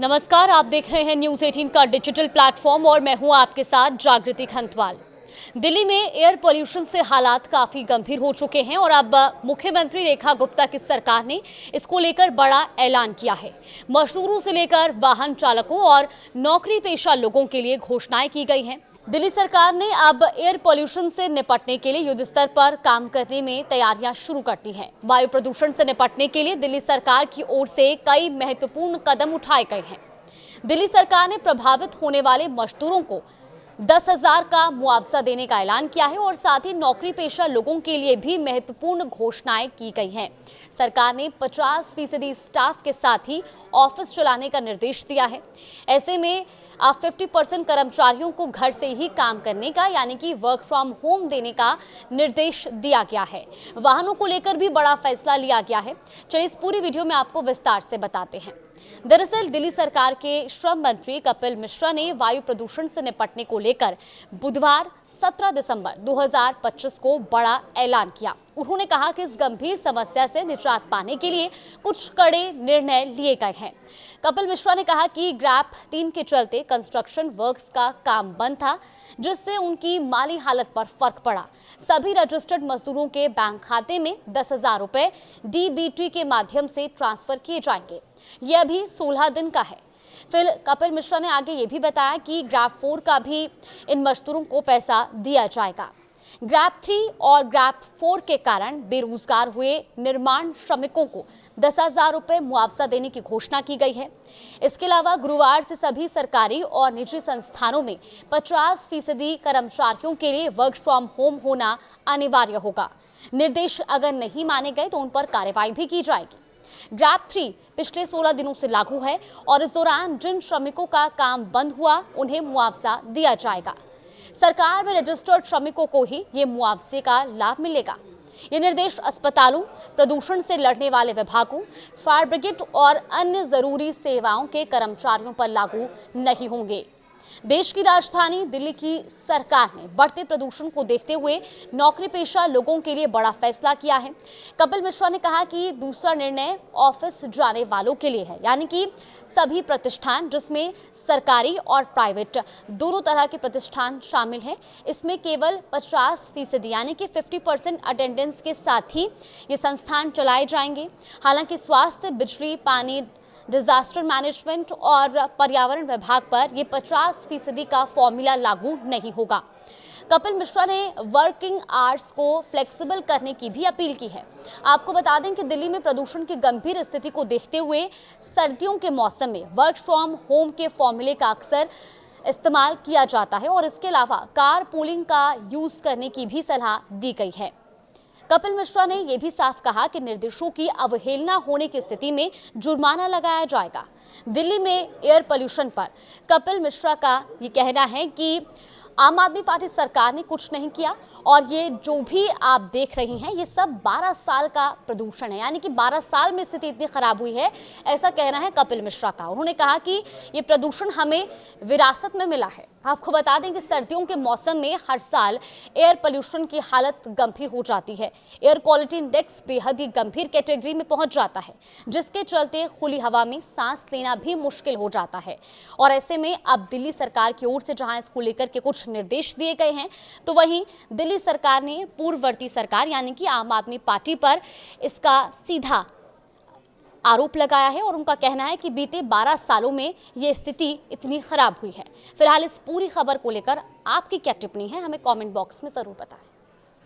नमस्कार, आप देख रहे हैं न्यूज़ 18 का डिजिटल प्लेटफॉर्म और मैं हूं आपके साथ जागृति खंतवाल। दिल्ली में एयर पोल्यूशन से हालात काफी गंभीर हो चुके हैं और अब मुख्यमंत्री रेखा गुप्ता की सरकार ने इसको लेकर बड़ा ऐलान किया है। मजदूरों से लेकर वाहन चालकों और नौकरी पेशा लोगों के लिए घोषणाएं की गई हैं। दिल्ली सरकार ने अब एयर पोल्यूशन से निपटने के लिए युद्ध स्तर पर काम करने में तैयारियां शुरू कर दी हैं। वायु प्रदूषण से निपटने के लिए दिल्ली सरकार की ओर से कई महत्वपूर्ण कदम उठाए गए हैं। दिल्ली सरकार ने प्रभावित होने वाले मजदूरोों को 10,000 का मुआवजा देने का ऐलान किया है और साथ ही नौकरी पेशा लोगों के लिए भी महत्वपूर्ण घोषणाएं की गई हैं। सरकार ने 50% स्टाफ के साथ ही ऑफिस चलाने का निर्देश दिया है। ऐसे में 50% कर्मचारियों को घर से ही काम करने का यानी कि वर्क फ्रॉम होम देने का निर्देश दिया गया है। वाहनों को लेकर भी बड़ा फैसला लिया गया है। चलिए इस पूरी वीडियो में आपको विस्तार से बताते हैं। दरअसल दिल्ली सरकार के श्रम मंत्री कपिल मिश्रा ने वायु प्रदूषण से निपटने को लेकर बुधवार 17 दिसंबर 2025 को बड़ा ऐलान किया। उन्होंने कहा कि इस गंभीर समस्या से निजात पाने के लिए कुछ कड़े निर्णय लिए गए हैं। कपिल मिश्रा ने कहा कि ग्रैप 3 के चलते कंस्ट्रक्शन वर्क्स का काम बंद था, जिससे उनकी माली हालत पर फर्क पड़ा। सभी रजिस्टर्ड मजदूरों के बैंक खाते में 10,000 रुपए डीबीटी के माध्यम से ट्रांसफर किए जाएंगे। यह अभी 16 दिन का है। फिर कपिल मिश्रा ने आगे ये भी बताया कि ग्रैप 4 का भी इन मजदूरों को पैसा दिया जाएगा। ग्रैप 3 और ग्रैप 4 के कारण बेरोजगार हुए निर्माण श्रमिकों को 10,000 रुपए मुआवजा देने की घोषणा की गई है। इसके अलावा गुरुवार से सभी सरकारी और निजी संस्थानों में 50% कर्मचारियों के लिए वर्क फ्रॉम होम होना अनिवार्य होगा। निर्देश अगर नहीं माने गए तो उन पर कार्रवाई भी की जाएगी। ग्रैप 3 पिछले 16 दिनों से लागू है और इस दौरान जिन श्रमिकों का काम बंद हुआ उन्हें मुआवजा दिया जाएगा। सरकार में रजिस्टर्ड श्रमिकों को ही ये मुआवजे का लाभ मिलेगा। ये निर्देश अस्पतालों, प्रदूषण से लड़ने वाले विभागों, फायर ब्रिगेड और अन्य जरूरी सेवाओं के कर्मचारियों पर लागू नहीं होंगे। देश की राजधानी दिल्ली की सरकार ने बढ़ते प्रदूषण को देखते हुए नौकरी पेशा लोगों के लिए बड़ा फैसला किया है। कपिल मिश्रा ने कहा कि दूसरा निर्णय ऑफिस जाने वालों के लिए है, यानी कि सभी प्रतिष्ठान जिसमें सरकारी और प्राइवेट दोनों तरह के प्रतिष्ठान शामिल हैं, इसमें केवल 50% यानी कि 50% अटेंडेंस के साथ ही ये संस्थान चलाए जाएंगे। हालांकि स्वास्थ्य, बिजली, पानी, डिजास्टर मैनेजमेंट और पर्यावरण विभाग पर यह 50% का फॉर्मूला लागू नहीं होगा। कपिल मिश्रा ने वर्किंग आवर्स को फ्लेक्सिबल करने की भी अपील की है। आपको बता दें कि दिल्ली में प्रदूषण की गंभीर स्थिति को देखते हुए सर्दियों के मौसम में वर्क फ्रॉम होम के फॉर्मूले का अक्सर इस्तेमाल किया जाता है और इसके अलावा कार पूलिंग का यूज करने की भी सलाह दी गई है। कपिल मिश्रा ने यह भी साफ कहा कि निर्देशों की अवहेलना होने की स्थिति में जुर्माना लगाया जाएगा। दिल्ली में एयर पोल्यूशन पर कपिल मिश्रा का ये कहना है कि आम आदमी पार्टी सरकार ने कुछ नहीं किया और ये जो भी आप देख रहे हैं ये सब 12 साल का प्रदूषण है, यानी कि 12 साल में स्थिति इतनी खराब हुई है, ऐसा कहना है कपिल मिश्रा का। उन्होंने कहा कि ये प्रदूषण हमें विरासत में मिला है। आपको बता दें कि सर्दियों के मौसम में हर साल एयर पोल्यूशन की हालत गंभीर हो जाती है। एयर क्वालिटी इंडेक्स बेहद ही गंभीर कैटेगरी में पहुंच जाता है, जिसके चलते खुली हवा में सांस लेना भी मुश्किल हो जाता है। और ऐसे में अब दिल्ली सरकार की ओर से जहां इसको लेकर के कुछ निर्देश दिए गए हैं, तो वहीं दिल्ली सरकार ने पूर्ववर्ती सरकार यानी कि आम आदमी पार्टी पर इसका सीधा आरोप लगाया है और उनका कहना है कि बीते 12 सालों में ये स्थिति इतनी खराब हुई है। फिलहाल इस पूरी खबर को लेकर आपकी क्या टिप्पणी है, हमें कमेंट बॉक्स में जरूर बताएं।